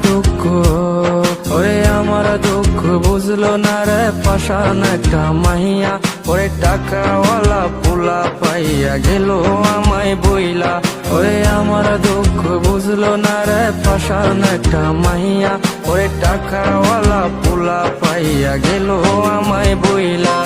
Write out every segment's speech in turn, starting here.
দুঃখ, ওরে আমার দুঃখ বুঝলো না রে পাষাণ একটা মাহিয়া। ওরে টাকাওয়ালা পোলা পাইয়া গেল আমায় বইলা। ওরে আমার দুঃখ বুঝলো না রে পাষাণ একটা মাহিয়া। ওরে টাকাওয়ালা পোলা পাইয়া গেল আমায় বইলা।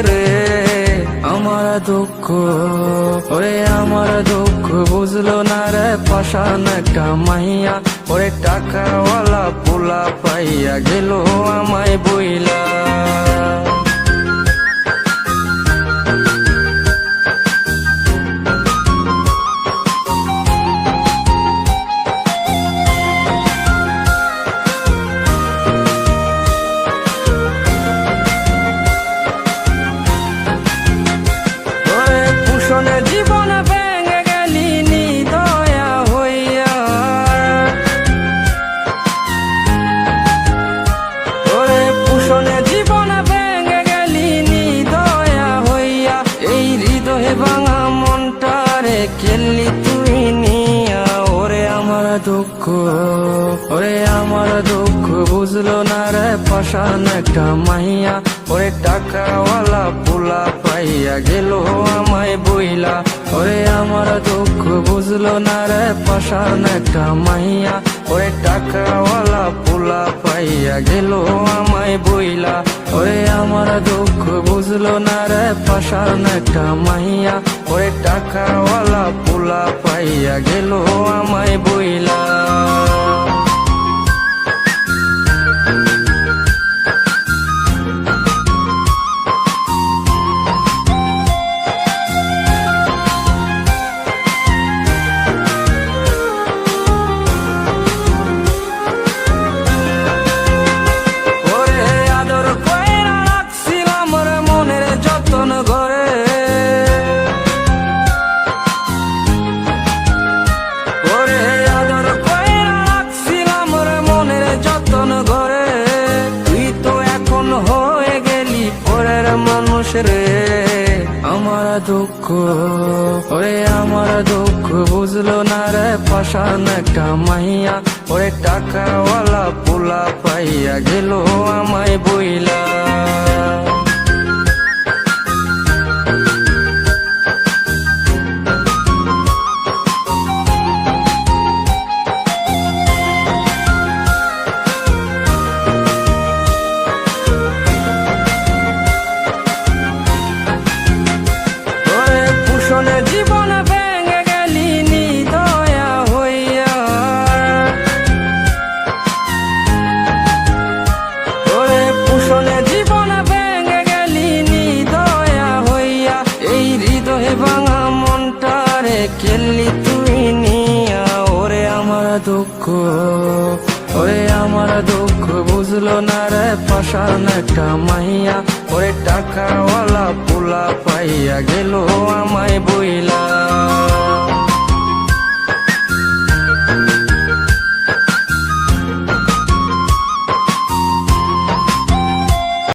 রে আমার দুঃখ, ওরে আমার দুঃখ বুঝলো না রে পাষাণ একটা মাহিয়া। ওরে টাকাওয়ালা পোলা পাইয়া গেল আমায় বইলা। জীবন ভেঙে গেলি নিদয়া হইয়া, ওরে পুষণে জীবন ভেঙে গেলি নিদয়া হইয়া। এই হৃদয়ে ভাঙা মনটারে খেললি তুই নিয়া। ওরে আমার দুঃখ, ওরে আমার দুঃখ বুঝলো না রে পাষাণ একটা মাহিয়া। ওরে টাকাওয়ালা পোলা পাইয়া গেল আমায় বইলা। ওরে আমার দুঃখ বুঝলো না রে পাষাণ একটা মাহিয়া। ওরে টাকাওয়ালা পোলা পাইয়া গেল আমায় বইলা। ওরে আমার দুঃখ বুঝলো না রে পাষাণ একটা মাহিয়া। ওরে টাকাওয়ালা পোলা পাইয়া গেল আমায় বইলা। রে আমার দুঃখ, ওরে আমার দুঃখ বুঝলো না রে পাষাণ একটা মাহিয়া। ওরে টাকাওয়ালা পোলা পাইয়া গেল আমায় বইলা। জীবন ভেঙে গেলি নিদয়া হইয়া, ওরে পুষণে জীবন ভেঙে গেলি নিদয়া হইয়া। এই হৃদয়ে ভাঙা মনটারে খেললি তুই নিয়া। ওরে আমার দুঃখ, ওরে আমার দুঃখ বুঝলো না রে পাষাণ একটা মাহিয়া। ওরে টাকাওয়ালা পোলা পাইয়া গেল আমায় বইলা।